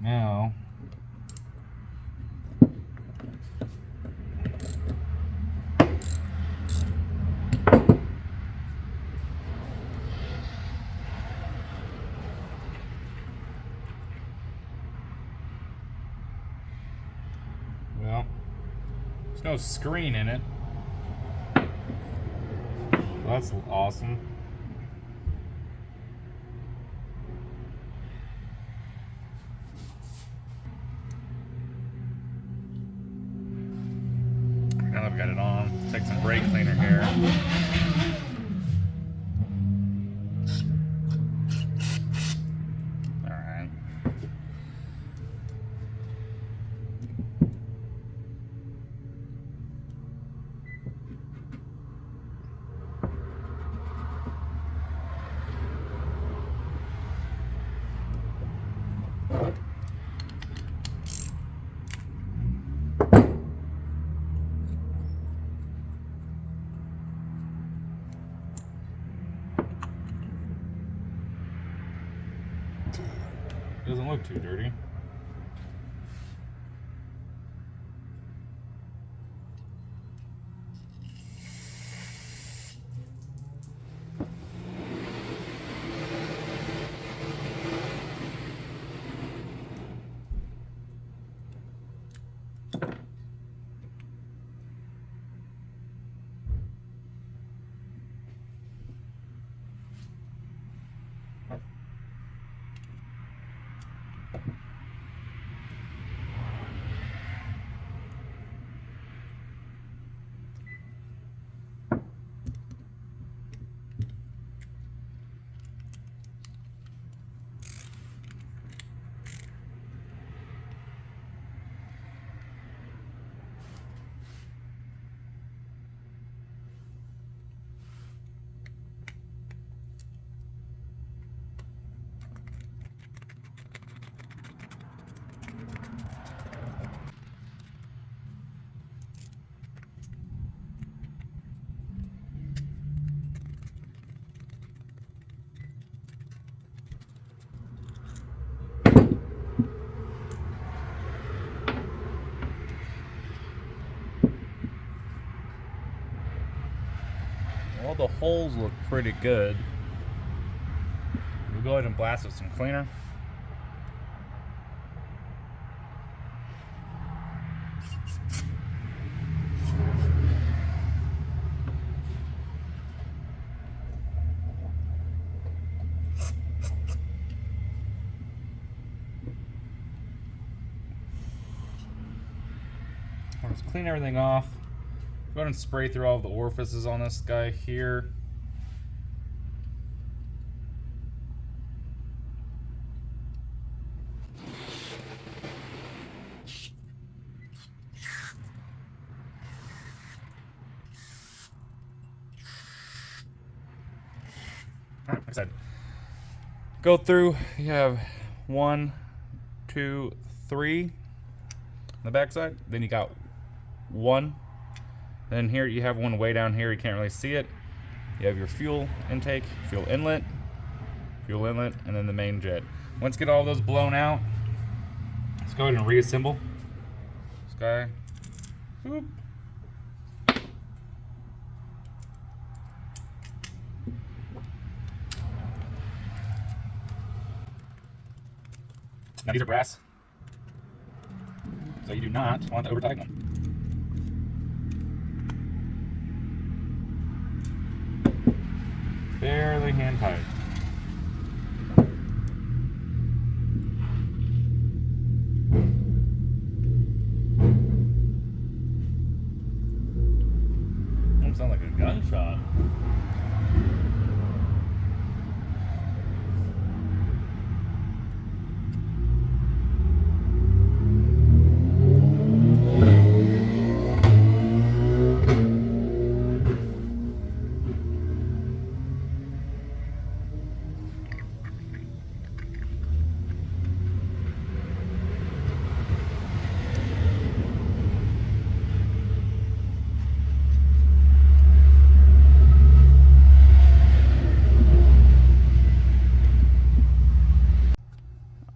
Now, well, there's no screen in it. Well, that's awesome. Now that I've got it on, let's take some brake cleaner here. Alright. Doesn't look too dirty. Well, the holes look pretty good. We'll go ahead and blast with some cleaner. I'll just clean everything off. Go ahead and spray through all of the orifices on this guy here. Like I said, go through. You have 1, 2, 3 on the back side. Then you got 1. Then here you have one way down here. You can't really see it. You have your fuel intake, fuel inlet, and then the main jet. Once you get all those blown out, let's go ahead and reassemble this guy. Boop. Now these are brass, so you do not want to over tighten them. Barely hand tied. Almost sound like a gunshot.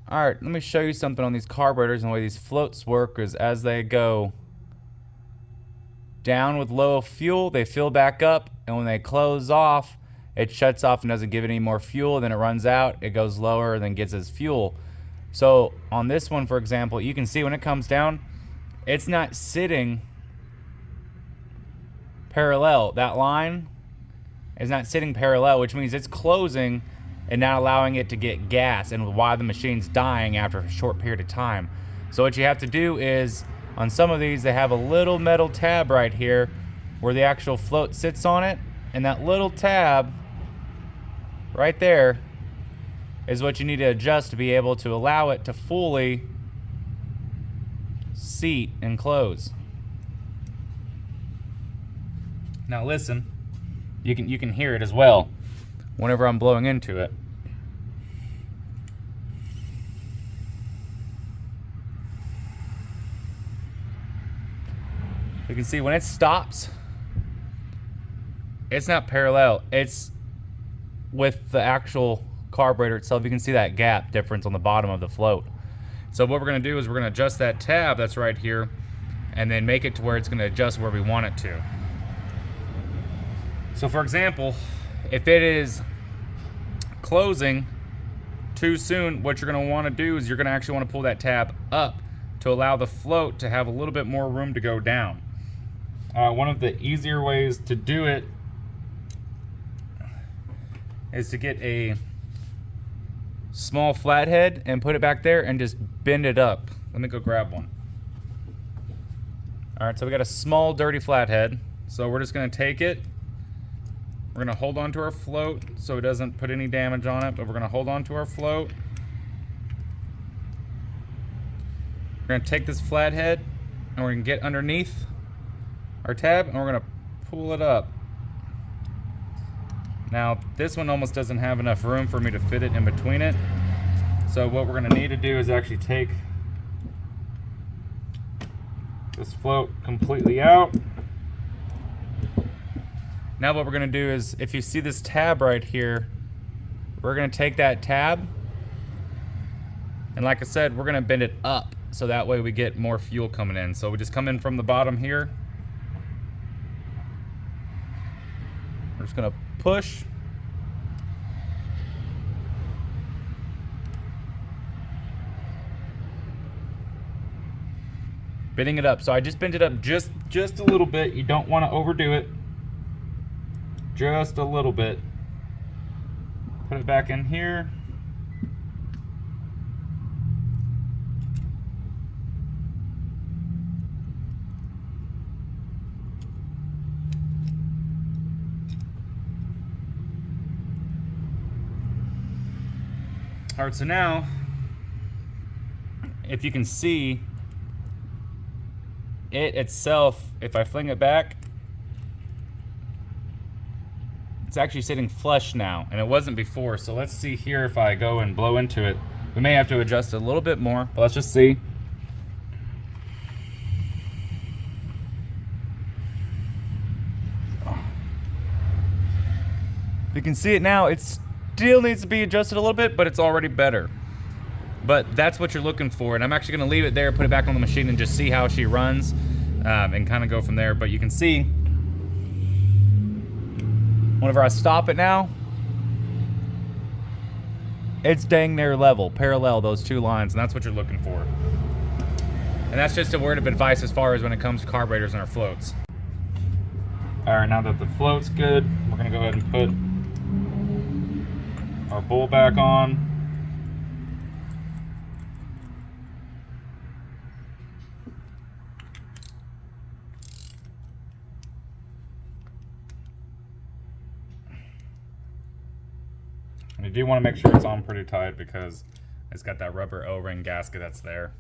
Alright, let me show you something on these carburetors and the way these floats work is as they go down with low fuel, they fill back up, and when they close off, it shuts off and doesn't give it any more fuel. Then it runs out, it goes lower, and then gets its fuel. So on this one, for example, you can see when it comes down, it's not sitting parallel. That line is not sitting parallel, which means it's closing and not allowing it to get gas, and why the machine's dying after a short period of time. So what you have to do is, on some of these, they have a little metal tab right here where the actual float sits on it, and that little tab right there is what you need to adjust to be able to allow it to fully seat and close. Now listen, you can hear it as well whenever I'm blowing into it. You can see when it stops, it's not parallel, it's with the actual carburetor itself. You can see that gap difference on the bottom of the float. So what we're going to do is we're going to adjust that tab that's right here and then make it to where it's going to adjust where we want it to. So for example, if it is closing too soon, what you're going to want to do is you're going to actually want to pull that tab up to allow the float to have a little bit more room to go down. One of the easier ways to do it is to get a small flathead and put it back there and just bend it up. Let me go grab one. Alright, so we got a small dirty flathead. So we're just going to take it. We're going to hold on to our float so it doesn't put any damage on it, but we're going to hold on to our float. We're going to take this flathead and we're going to get underneath our tab and we're going to pull it up. Now this one almost doesn't have enough room for me to fit it in between it. So what we're going to need to do is actually take this float completely out. Now what we're going to do is, if you see this tab right here, we're going to take that tab and, like I said, we're going to bend it up so that way we get more fuel coming in. So we just come in from the bottom here. We're just going to push. Bending it up. So I just bent it up just a little bit. You don't want to overdo it. Just a little bit. Put it back in here. All right, so now, if you can see it itself, if I fling it back, it's actually sitting flush now, and it wasn't before. So let's see here if I go and blow into it. We may have to adjust it a little bit more, but let's just see. You can see it now. It still needs to be adjusted a little bit, but it's already better. But that's what you're looking for, and I'm actually going to leave it there, put it back on the machine, and just see how she runs, and kind of go from there. But you can see, whenever I stop it now, it's dang near level, parallel, those two lines, and that's what you're looking for. And that's just a word of advice as far as when it comes to carburetors and our floats. Alright, now that the float's good, we're going to go ahead and put our bowl back on. And you do want to make sure it's on pretty tight because it's got that rubber O-ring gasket that's there.